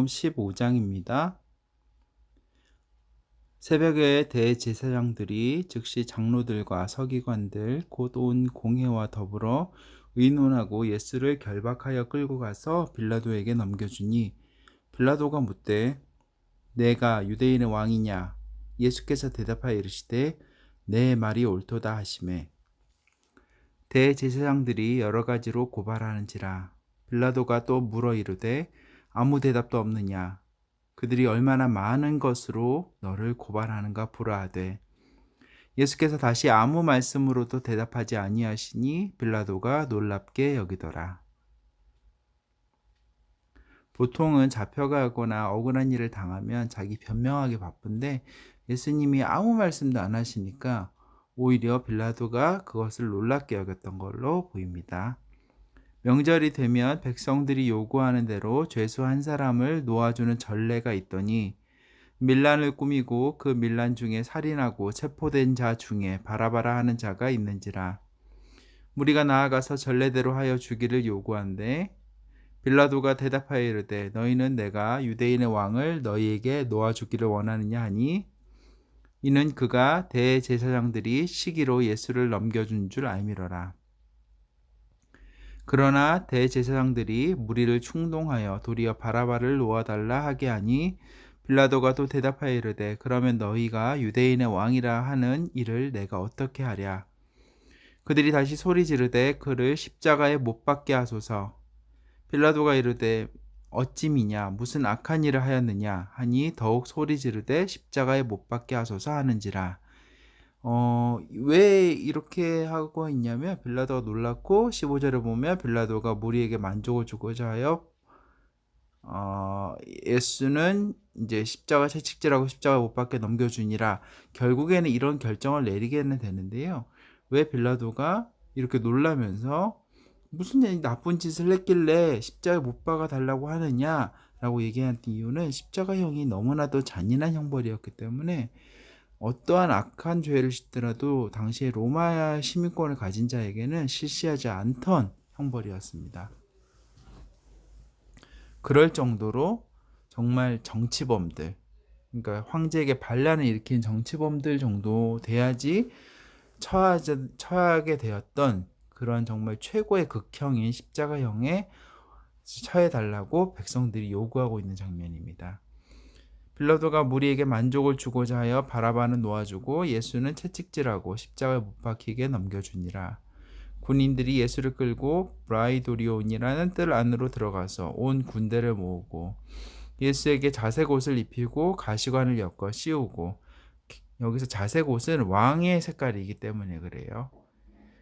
15장입니다. 새벽에 대제사장들이 즉시 장로들과 서기관들 곧 온 공회와 더불어 의논하고 예수를 결박하여 끌고 가서 빌라도에게 넘겨주니 빌라도가 묻되 내가 유대인의 왕이냐? 예수께서 대답하여 이르시되 내 말이 옳도다 하시매 대제사장들이 여러 가지로 고발하는지라 빌라도가 또 물어 이르되 아무 대답도 없느냐? 그들이 얼마나 많은 것으로 너를 고발하는가 보라하되 예수께서 다시 아무 말씀으로도 대답하지 아니하시니 빌라도가 놀랍게 여기더라. 보통은 잡혀가거나 억울한 일을 당하면 자기 변명하기 바쁜데 예수님이 아무 말씀도 안 하시니까 오히려 빌라도가 그것을 놀랍게 여겼던 걸로 보입니다. 명절이 되면 백성들이 요구하는 대로 죄수 한 사람을 놓아주는 전례가 있더니 밀란을 꾸미고 그 밀란 중에 살인하고 체포된 자 중에 바라바라 하는 자가 있는지라. 무리가 나아가서 전례대로 하여 주기를 요구한데 빌라도가 대답하여 이르되 너희는 내가 유대인의 왕을 너희에게 놓아주기를 원하느냐 하니 이는 그가 대제사장들이 시기로 예수를 넘겨준 줄 알미러라. 그러나 대제사장들이 무리를 충동하여 도리어 바라바를 놓아달라 하게 하니 빌라도가 또 대답하여 이르되 그러면 너희가 유대인의 왕이라 하는 이를 내가 어떻게 하랴. 그들이 다시 소리 지르되 그를 십자가에 못 박게 하소서. 빌라도가 이르되 어찌미냐 무슨 악한 일을 하였느냐 하니 더욱 소리 지르되 십자가에 못 박게 하소서 하는지라. 왜 이렇게 하고 있냐면 빌라도가 놀랐고 15절에 보면 빌라도가 무리에게 만족을 주고자 하여 예수는 이제 십자가 채찍질하고 십자가 못 박게 넘겨주니라. 결국에는 이런 결정을 내리게는 되는데요. 왜 빌라도가 이렇게 놀라면서 무슨 나쁜 짓을 했길래 십자가에 못 박아 달라고 하느냐라고 얘기한 이유는 십자가형이 너무나도 잔인한 형벌이었기 때문에 어떠한 악한 죄를 짓더라도 당시에 로마 시민권을 가진 자에게는 실시하지 않던 형벌이었습니다. 그럴 정도로 정말 정치범들, 그러니까 황제에게 반란을 일으킨 정치범들 정도 돼야지 처하게 되었던 그런 정말 최고의 극형인 십자가형에 처해달라고 백성들이 요구하고 있는 장면입니다. 빌라도가 무리에게 만족을 주고자 하여 바라바는 놓아주고 예수는 채찍질하고 십자가에 못 박히게 넘겨주니라. 군인들이 예수를 끌고 브라이도리온이라는 뜰 안으로 들어가서 온 군대를 모으고 예수에게 자색 옷을 입히고 가시관을 엮어 씌우고, 여기서 자색 옷은 왕의 색깔이기 때문에 그래요.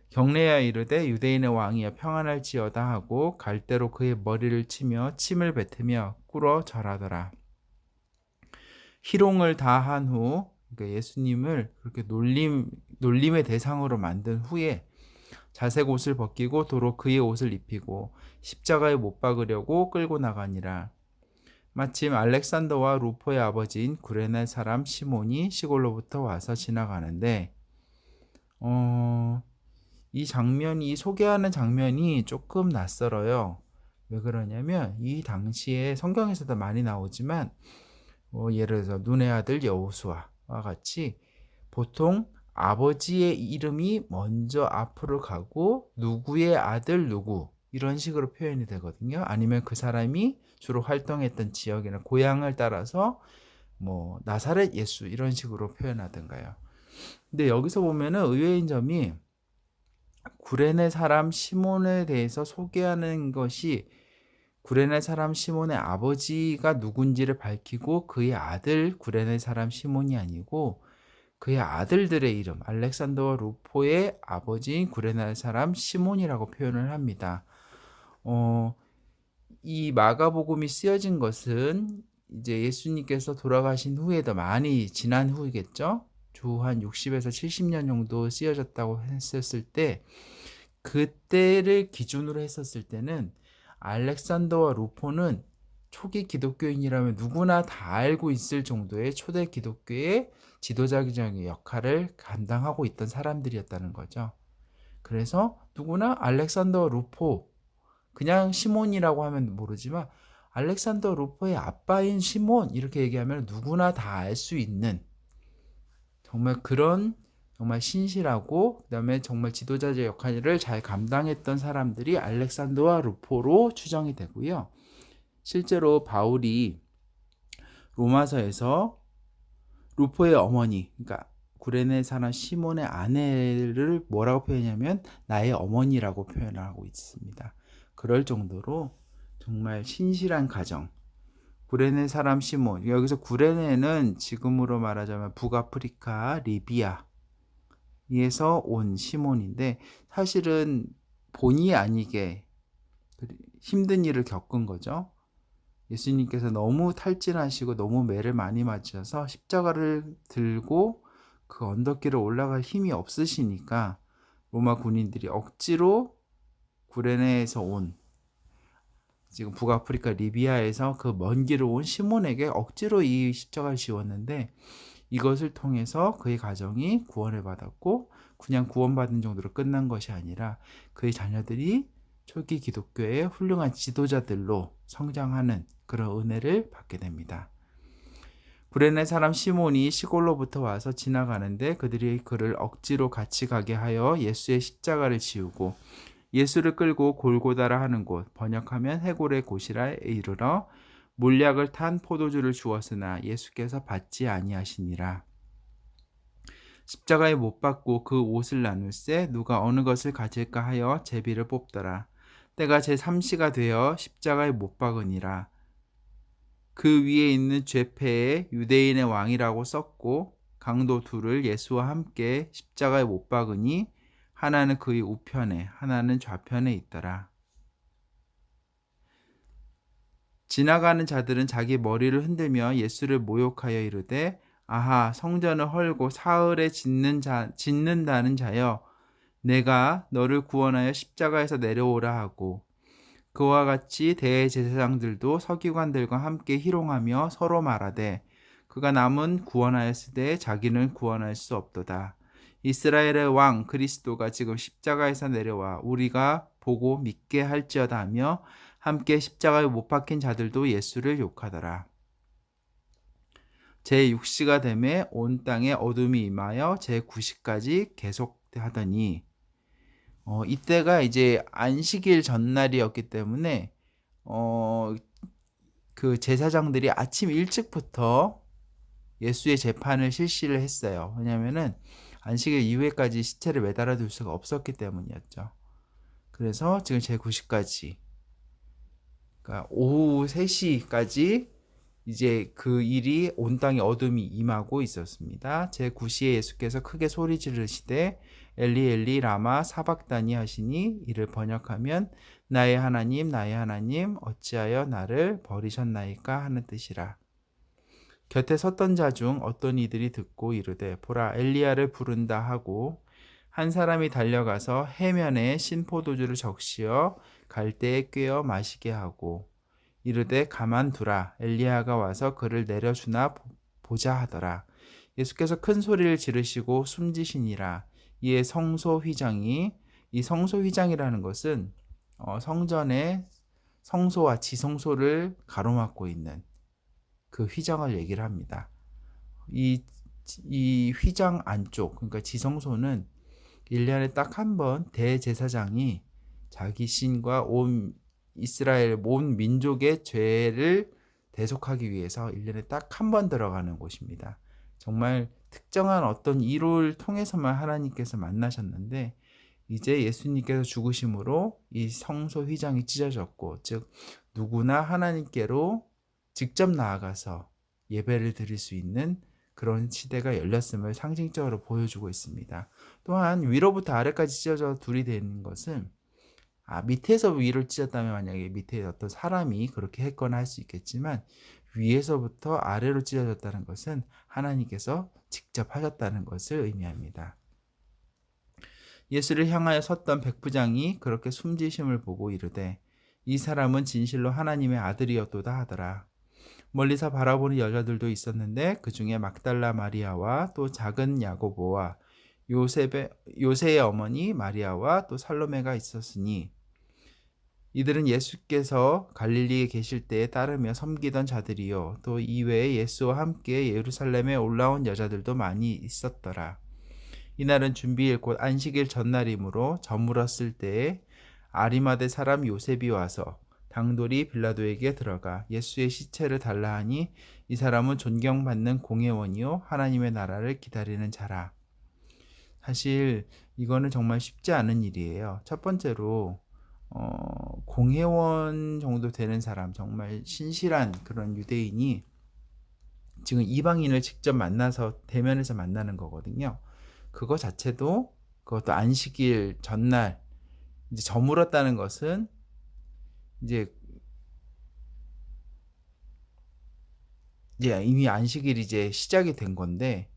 경례하여 이르되 유대인의 왕이여 평안할지어다 하고 갈대로 그의 머리를 치며 침을 뱉으며 꿇어 절하더라. 희롱을 다 한 후, 그러니까 예수님을 그렇게 놀림의 대상으로 만든 후에 자색 옷을 벗기고 도로 그의 옷을 입히고 십자가에 못 박으려고 끌고 나가니라. 마침 알렉산더와 루포의 아버지인 구레네 사람 시몬이 시골로부터 와서 지나가는데 이 소개하는 장면이 조금 낯설어요. 왜 그러냐면 이 당시에 성경에서도 많이 나오지만 예를 들어서 눈의 아들 여호수아와 같이 보통 아버지의 이름이 먼저 앞으로 가고 누구의 아들 누구 이런 식으로 표현이 되거든요. 아니면 그 사람이 주로 활동했던 지역이나 고향을 따라서 나사렛 예수 이런 식으로 표현하던가요. 근데 여기서 보면은 의외인 점이 구레네 사람 시몬에 대해서 소개하는 것이 구레네 사람 시몬의 아버지가 누군지를 밝히고 그의 아들 구레네 사람 시몬이 아니고 그의 아들들의 이름, 알렉산더와 루포의 아버지인 구레네 사람 시몬이라고 표현을 합니다. 이 마가복음이 쓰여진 것은 이제 예수님께서 돌아가신 후에도 많이 지난 후이겠죠. 주 한 60에서 70년 정도 쓰여졌다고 했었을 때, 그때를 기준으로 했었을 때는 알렉산더와 루포는 초기 기독교인이라면 누구나 다 알고 있을 정도의 초대 기독교의 지도자적인 역할을 감당하고 있던 사람들이었다는 거죠. 그래서 누구나 알렉산더와 루포, 그냥 시몬이라고 하면 모르지만 알렉산더 루포의 아빠인 시몬 이렇게 얘기하면 누구나 다 알 수 있는 정말 그런 정말 신실하고 그다음에 정말 지도자의 역할을 잘 감당했던 사람들이 알렉산더와 루포로 추정이 되고요. 실제로 바울이 로마서에서 루포의 어머니, 그러니까 구레네 사람 시몬의 아내를 뭐라고 표현하냐면 나의 어머니라고 표현을 하고 있습니다. 그럴 정도로 정말 신실한 가정. 구레네 사람 시몬. 여기서 구레네는 지금으로 말하자면 북아프리카 리비아에서 온 시몬인데 사실은 본의 아니게 힘든 일을 겪은 거죠. 예수님께서 너무 탈진하시고 너무 매를 많이 맞으셔서 십자가를 들고 그 언덕길을 올라갈 힘이 없으시니까 로마 군인들이 억지로 구레네에서 온 지금 북아프리카 리비아에서 그 먼 길을 온 시몬에게 억지로 이 십자가를 지웠는데 이것을 통해서 그의 가정이 구원을 받았고 그냥 구원받은 정도로 끝난 것이 아니라 그의 자녀들이 초기 기독교의 훌륭한 지도자들로 성장하는 그런 은혜를 받게 됩니다. 구레네 사람 시몬이 시골로부터 와서 지나가는데 그들이 그를 억지로 같이 가게 하여 예수의 십자가를 지우고 예수를 끌고 골고다라 하는 곳, 번역하면 해골의 곳이라 이르러 몰약을 탄 포도주를 주었으나 예수께서 받지 아니하시니라. 십자가에 못 박고 그 옷을 나눌세 누가 어느 것을 가질까 하여 제비를 뽑더라. 때가 제3시가 되어 십자가에 못 박으니라. 그 위에 있는 죄패에 유대인의 왕이라고 썼고 강도 둘을 예수와 함께 십자가에 못 박으니 하나는 그의 우편에 하나는 좌편에 있더라. 지나가는 자들은 자기 머리를 흔들며 예수를 모욕하여 이르되 아하 성전을 헐고 사흘에 짓는다는 자여 내가 너를 구원하여 십자가에서 내려오라 하고 그와 같이 대제사장들도 서기관들과 함께 희롱하며 서로 말하되 그가 남은 구원하였으되 자기는 구원할 수 없도다. 이스라엘의 왕 그리스도가 지금 십자가에서 내려와 우리가 보고 믿게 할지어다 하며 함께 십자가에 못 박힌 자들도 예수를 욕하더라. 제6시가 되매 온 땅에 어둠이 임하여 제9시까지 계속하더니 이때가 이제 안식일 전날이었기 때문에 그 제사장들이 아침 일찍부터 예수의 재판을 실시를 했어요. 왜냐하면은 안식일 이후에까지 시체를 매달아 둘 수가 없었기 때문이었죠. 그래서 지금 제9시까지 그러니까 오후 3시까지 이제 그 일이 온 땅에 어둠이 임하고 있었습니다. 제9시에 예수께서 크게 소리 지르시되 엘리 엘리 라마 사박다니 하시니 이를 번역하면 나의 하나님 어찌하여 나를 버리셨나이까 하는 뜻이라. 곁에 섰던 자 중 어떤 이들이 듣고 이르되 보라 엘리야를 부른다 하고 한 사람이 달려가서 해면에 신포도주를 적시어 갈대에 꿰어 마시게 하고 이르되 가만두라 엘리야가 와서 그를 내려주나 보자 하더라. 예수께서 큰 소리를 지르시고 숨지시니라. 이에 성소휘장이 이 성소휘장이라는 것은 성전의 성소와 지성소를 가로막고 있는 그 휘장을 얘기를 합니다. 이 휘장 안쪽 그러니까 지성소는 1년에 딱 한 번 대제사장이 자기 신과 온 이스라엘 온 민족의 죄를 대속하기 위해서 1년에 딱 한 번 들어가는 곳입니다. 정말 특정한 어떤 일을 통해서만 하나님께서 만나셨는데 이제 예수님께서 죽으심으로 이 성소 휘장이 찢어졌고 즉 누구나 하나님께로 직접 나아가서 예배를 드릴 수 있는 그런 시대가 열렸음을 상징적으로 보여주고 있습니다. 또한 위로부터 아래까지 찢어져 둘이 되는 것은 밑에서 위로 찢었다면 만약에 밑에 어떤 사람이 그렇게 했거나 할 수 있겠지만 위에서부터 아래로 찢어졌다는 것은 하나님께서 직접 하셨다는 것을 의미합니다. 예수를 향하여 섰던 백부장이 그렇게 숨지심을 보고 이르되 이 사람은 진실로 하나님의 아들이었도다 하더라. 멀리서 바라보는 여자들도 있었는데 그 중에 막달라 마리아와 또 작은 야고보와 요새의 어머니 마리아와 또 살로메가 있었으니 이들은 예수께서 갈릴리에 계실 때에 따르며 섬기던 자들이요 또 이외에 예수와 함께 예루살렘에 올라온 여자들도 많이 있었더라. 이날은 준비일 곧 안식일 전날이므로 저물었을 때에 아리마대 사람 요셉이 와서 당돌이 빌라도에게 들어가 예수의 시체를 달라 하니 이 사람은 존경받는 공회원이요 하나님의 나라를 기다리는 자라. 사실 이거는 정말 쉽지 않은 일이에요. 첫 번째로 공회원 정도 되는 사람, 정말 신실한 그런 유대인이 지금 이방인을 직접 만나서 대면에서 만나는 거거든요. 그거 자체도, 그것도 안식일 전날 이제 저물었다는 것은 이제 이미 안식일이 이제 시작이 된 건데,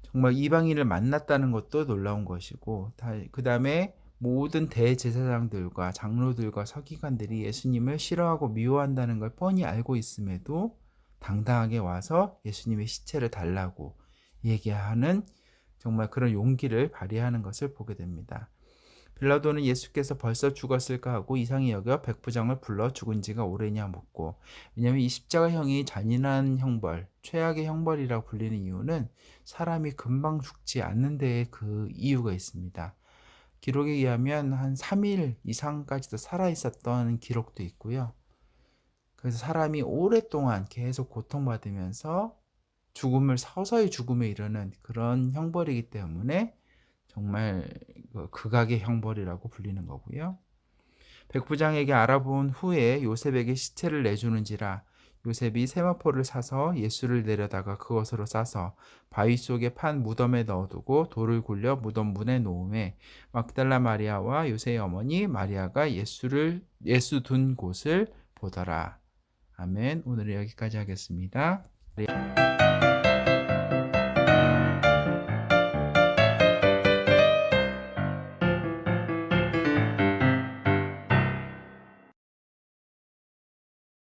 정말 이방인을 만났다는 것도 놀라운 것이고, 그 다음에 모든 대제사장들과 장로들과 서기관들이 예수님을 싫어하고 미워한다는 걸 뻔히 알고 있음에도 당당하게 와서 예수님의 시체를 달라고 얘기하는 정말 그런 용기를 발휘하는 것을 보게 됩니다. 빌라도는 예수께서 벌써 죽었을까 하고 이상히 여겨 백부장을 불러 죽은 지가 오래냐 묻고, 왜냐하면 이 십자가형이 잔인한 형벌, 최악의 형벌이라고 불리는 이유는 사람이 금방 죽지 않는 데에 그 이유가 있습니다. 기록에 의하면 한 3일 이상까지도 살아있었던 기록도 있고요. 그래서 사람이 오랫동안 계속 고통받으면서 서서히 죽음에 이르는 그런 형벌이기 때문에 정말 극악의 형벌이라고 불리는 거고요. 백부장에게 알아본 후에 요셉에게 시체를 내주는지라. 요셉이 세마포를 사서 예수를 내려다가 그것으로 싸서 바위 속에 판 무덤에 넣어두고 돌을 굴려 무덤 문에 놓음에 막달라 마리아와 요셉의 어머니 마리아가 예수 둔 곳을 보더라. 아멘. 오늘은 여기까지 하겠습니다.